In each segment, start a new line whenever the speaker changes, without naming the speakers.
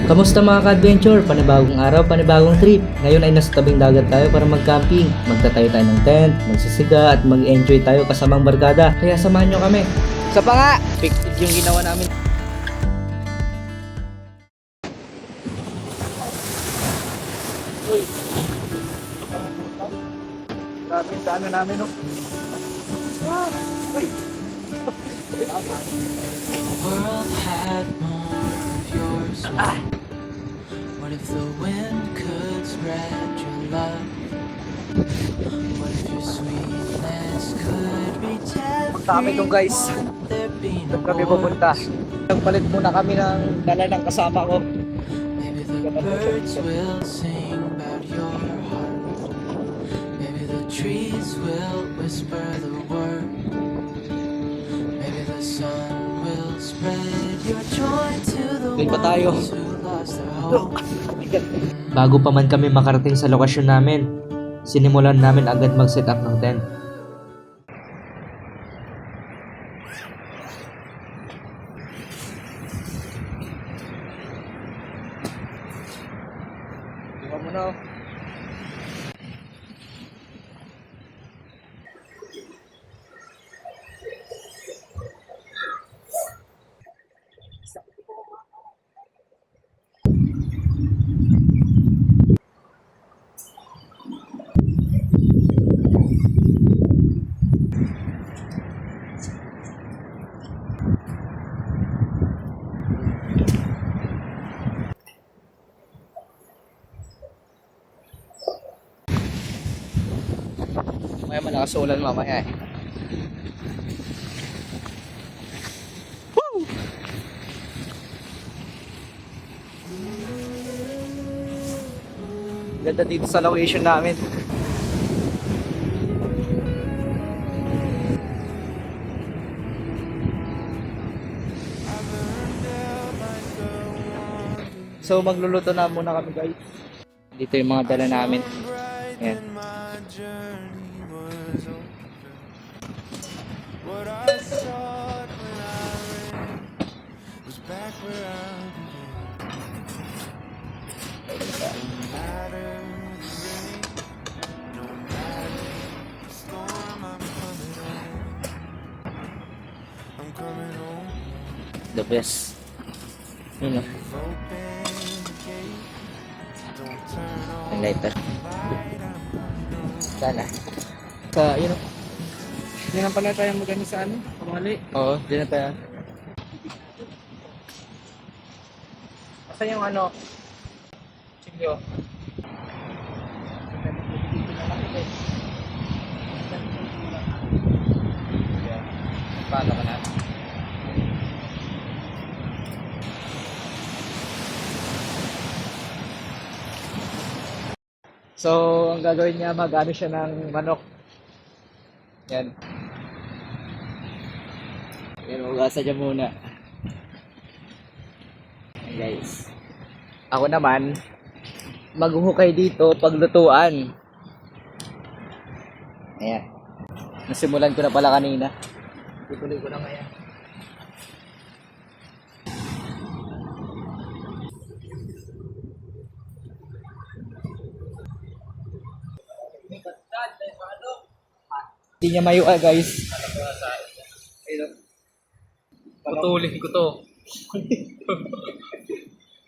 Kamusta mga ka-adventure? Panibagong araw, panibagong trip. Ngayon ay nasa tabing dagat tayo para mag-camping. Magtatayo tayo ng tent, magsisiga at mag-enjoy tayo kasamang barkada. Kaya samahan nyo kami. Sa pa nga, pictic yung ginawa namin. Uy. Grabe sa ano namin, no? Uy.
World had more of yours. What if the wind could spread your love? What if your sweetness could reach
Kami
every
dong guys.
there be no
Doon kami
war.
pupunta. Nagpalit muna kami ng dala ng kasama ko.
Maybe the birds will sing about your heart. Maybe the trees will whisper the word. Maybe the sun will spread your joy to the
Doon pa tayo.
ones who lost their hope.
Bago pa man kami makarating sa lokasyon namin, sinimulan namin agad mag-set up ng tent. Tingnan mo na. May malakas ulan mamaya eh. Woo! Ganda dito sa location namin. So magluluto na muna kami guys. Dito yung mga dala namin. Ayan.
What I sought when I ran was back where I began. No matter the rain, no matter the storm, I'm coming home. I'm coming home.
The best. Yun o.
You've opened the gate. Don't turn on
Ang lighter.
the light. I'm coming home.
Sana. Sa, yun o.
Hindi na pala tayo magano sa ano? Pamali.
Oo, dyan na tayo.
Asa yung ano? Sige.
Paano ka na? So, ang gagawin niya, mag-ano siya ng manok. Yan. Yan, magasa niya muna. Yan guys. Ako naman, maghuhukay dito paglutuan. Ayan. Nasimulan ko na pala kanina. Ituloy ko na ngayon. Hindi niya mayo guys.
Putulin ko to.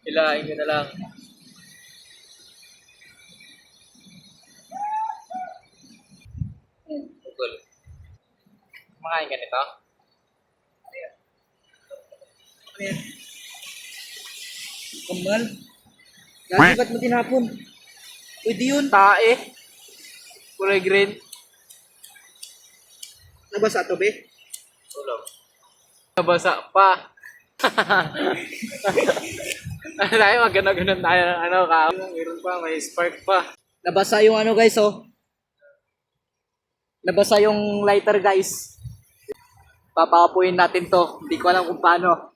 Hilahin ko na lang.
Putol.
Kumakain ka nito?
Kumbal. Lagi ba't mo tinapon? Pwede yun.
Tae. Kulay green.
Nabasa to be?
Tulog. Nabasa pa. Tayo magano-ganon tayo ng ano ka. Meron pa, may spark pa.
Nabasa yung ano guys oh. Nabasa yung lighter guys. Papapuin natin to. Hindi ko alam kung paano.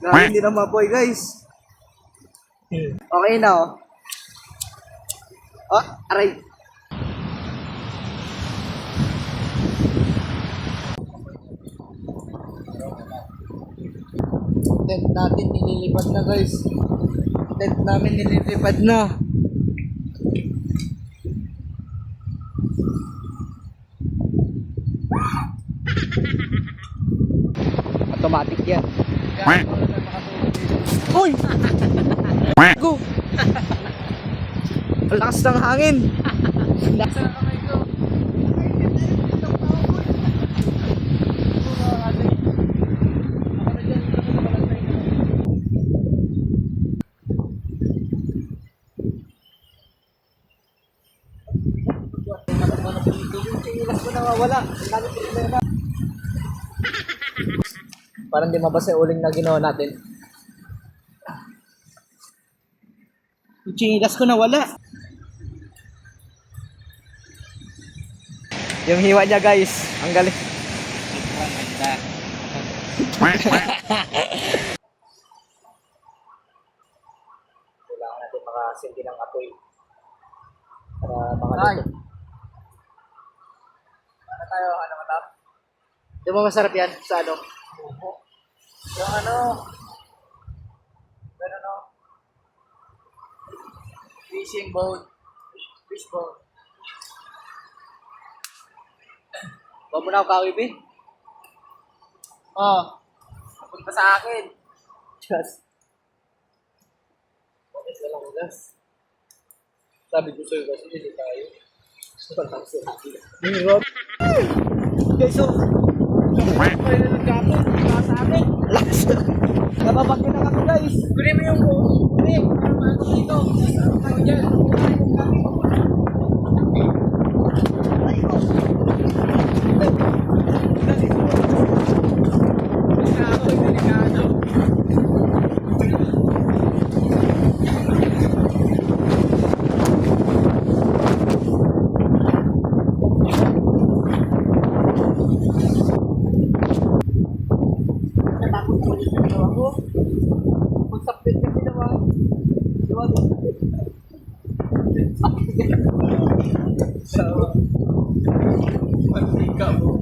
Grabe, hindi na mapoy guys. Okay na oh. Oh, aray. tent natin nililipad na guys. Tent namin nililipad na. Automatic yan. Uy! Go! Ang lakas ng hangin.
Sa kamay ko.
Parang di mabasa yung uling na ginawa natin. Yung chinilas ko nawala. Yung hiwa niya guys, ang galing. Kailangan natin makasindi ng apoy. Para makaluto. Ano tayo, ano ka tap? Di ba masarap yan sa ano? Yung ano? Gano'n no? Fishing boat. Fish boat. Huwag mo na ako kawibin. Oh. Punta sa akin. Just. Bakit walang ulas? Sabi ko sa'yo kasi hindi tayo. Walang sila. Hirap. Guys, so. May nagkapon. Hindi sa akin. Lakas. Nababagin na kami guys. Kunin mo yung kunin. Ano dito? Ano dyan?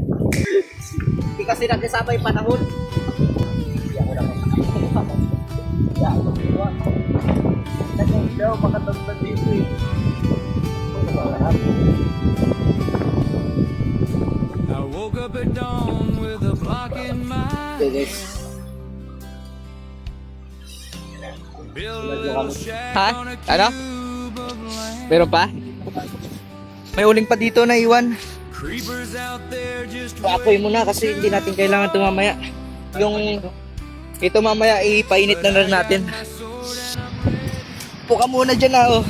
Hindi kasi nagkasama yung panahon. Hindi ako naman. Hindi ako magdiwa. Hindi ako makatagpag dito eh.
I woke up at dawn with a block in my
Guys.
build a little shack
Ha?
on a
Ano?
cube of land.
Meron pa? May uling pa dito na iwan.
Creepers out there just
Paapoy mo na kasi hindi natin kailangan ito mamaya. Yung ito mamaya ipainit na rin natin. Puka muna dyan na oh.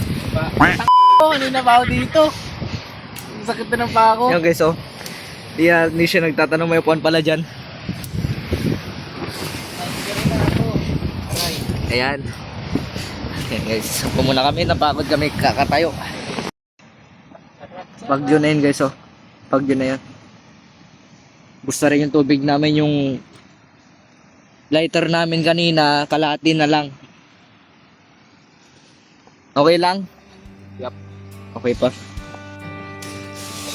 Kanina pa ako dito. Ang sakit na ng pa ako.
Yan guys oh. Hindi siya nagtatanong may upuan pala dyan. Ayan. Ayan guys. Upo muna kami. Napagod kami kakatayo. Pag yun na yun guys oh. Pag yun na yun. Busta rin yung tubig namin, yung lighter namin kanina, kalahati na lang. Okay lang?
Yup.
Okay pa.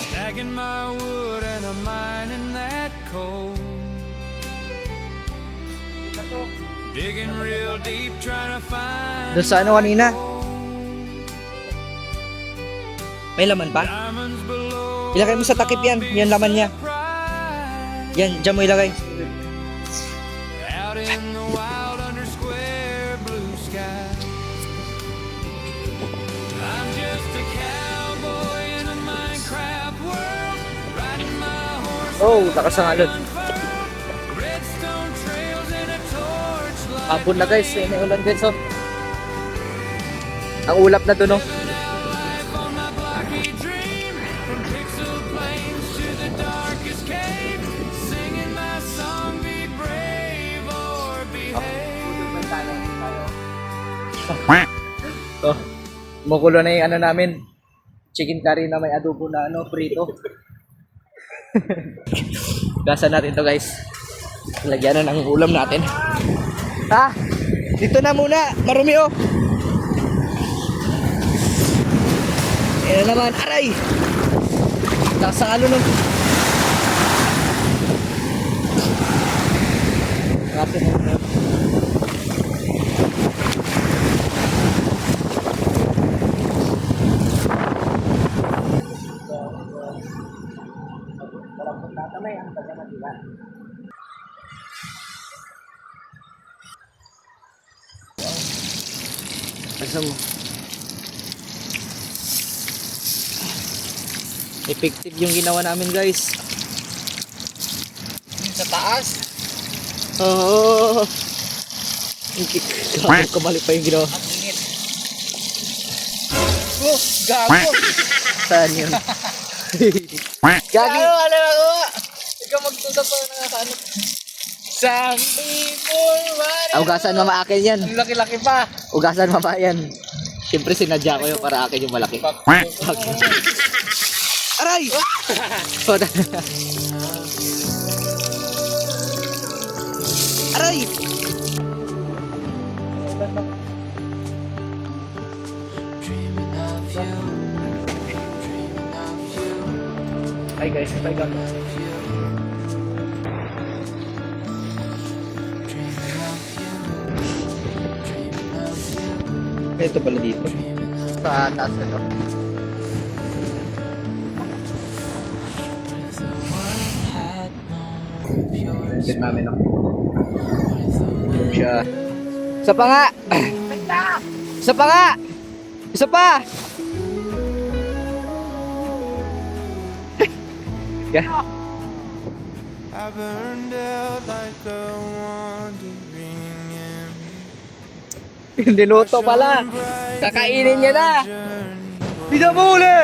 stacking my wood and I'm mining that coal. Digging real deep trying to find
Doon sa ano kanina? May laman pa?
diamonds below.
Ilagay mo sa takip yan. Yan laman niya.
Pride.
Yan, dyan mo ilagay.
Out in the wild under square blue sky. I'm just a cowboy in a Minecraft world, riding my horse.
Oh, takas ang alon.
Redstone trails and a torchlight.
Hapon na guys. May ulan guys oh. Ang ulap na doon oh.
Living out life on my blocky dream, from pixel plains to the darkest cave, singing my song, be brave or behave.
Oh, mukulo na yung ano namin. Chicken curry na may adobo na ano, prito. Gasa natin to guys. Lagyan na ng ulam natin. Ah, dito na muna. Marumi oh. Ayan na naman. Aray! Nakasangalo nun. Natin. Asa mo? Effective yung ginawa namin, guys.
Sa taas.
Oo. Kamali pa yung ginawa.
Ang init. Oh, gago.
Saan yun? Gagi.
Ano ako? Ikaw magtuda pa na sa ano. Some people want
Ugasan mama akin yan.
Ang laki-laki pa.
Ugasan mama yan. Siyempre sinadya ko yun para akin yung malaki. Aray! Soda. Aray!
Dreaming of you. Dreaming of you.
Ay guys, ay gag.
Dreaming of you. Dreaming of you. Dreaming of you.
Ito pala dito.
Dreaming of
Sa taas na to.
the world had known of yours.
Sit namin ako.
With the
Siya. Isa pa nga! Isa pa nga! Isa pa! Yeah.
I burned out like a wandering in
Niluto pala. Kakainin niya na. Bisa mo uli!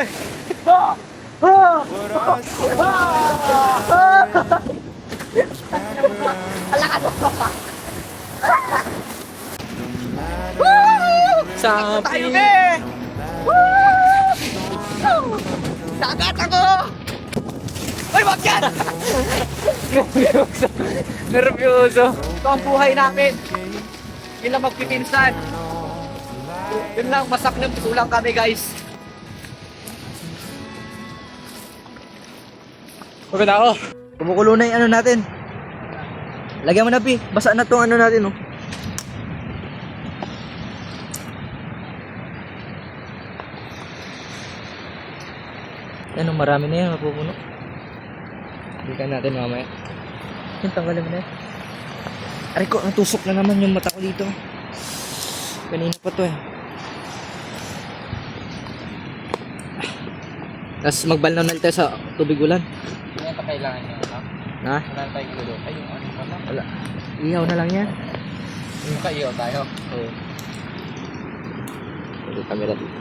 Tayo be! Dagat ako! Ay, wag yan! Nervyoso. Ito ang buhay namin. Yun lang magpipinsan. Yun lang, masak na lang kami, guys.
Pagod ako.
Kumukulo na yung ano natin. Lagyan mo na, Pi. Basa na tong ano natin, oh. Ano, marami na yan, mapupuno. Balikan natin mamaya. Yan, tanggalin mo na yan. Aray ko, natusok na naman yung mata ko dito. Kanina pa to eh. Tapos magbalnaw na tayo sa tubig ulan.
Hindi na kailangan nyo, no?
Ha?
Wala na tayo gulo. Ay, yung ano pa na.
Wala. Ihaw na lang yan.
Yung kaiyo tayo.
Oo. Ito camera dito.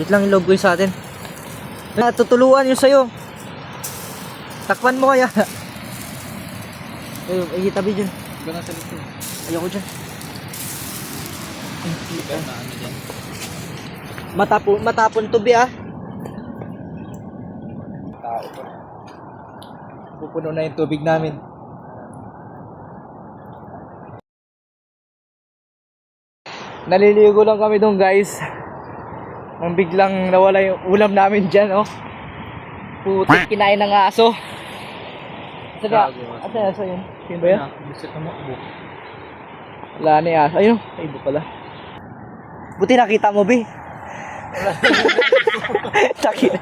Wait lang, ilog ko yung sa atin. Natutuluan yung sayo. Takpan mo kaya. Ayun, ay tabi dyan.
Gano'n sa lito.
Ayoko dyan.
Ikaw na ano dyan.
Matapon tubi ah.
Tao pa.
Pupuno na yung tubig namin. Naliligo lang kami doon, guys. Nang biglang nawala yung ulam namin dyan, oh. Putik, kinain ng aso. Saka, asa yun? Sino ba yan?
Gusto ka makbo.
Wala na yung aso. Ayun, ay iba pala. Buti nakita mo, Bi. Nakita.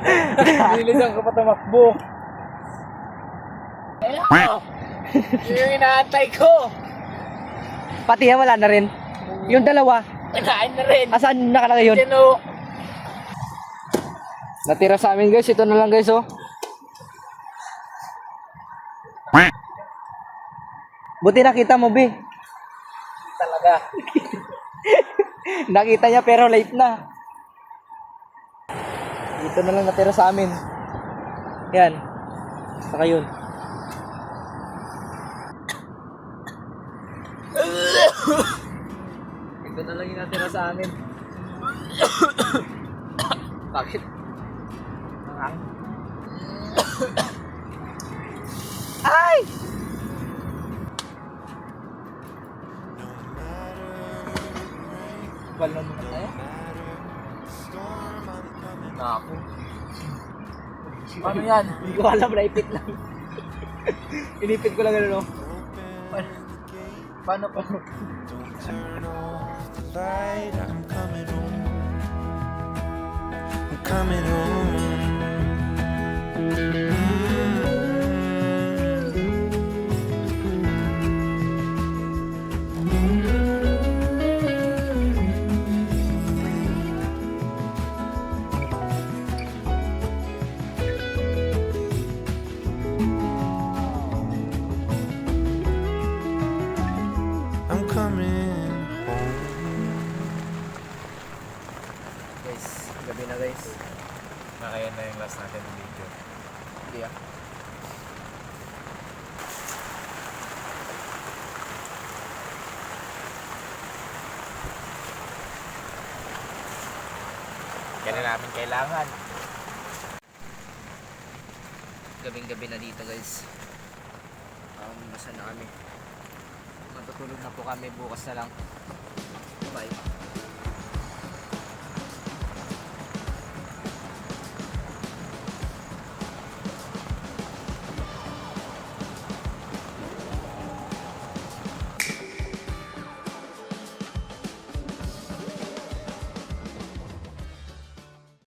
Nilisan ka pa tamakbo. Yung inaantay ko.
Pati yan, wala na rin. Yung dalawa,
Kinain na rin.
asaan nakalagay yun?
Yan o.
Natira sa amin, guys. Ito na lang, guys, oh. Buti nakita mo, Bi.
Talaga.
Nakita niya pero late na. Dito na lang natira sa amin. Yan. Saka yun. Ito na lang yung natira sa amin. Bakit? Ang ay! Balon mo na tayo?
Naku. Ano yan?
Hindi ko alam, naipit lang. Inipit ko lang ano.
Paano po?
Don't turn off the light. I'm coming home. I'm coming home. I'm coming home.
Guys, gabi na guys.
Nakayan na yung last natin ng video.
Hindi ah.
Yan na namin kailangan.
Gabing-gabi na dito guys. Basa na kami. Matutulog na po kami bukas na lang. Bye.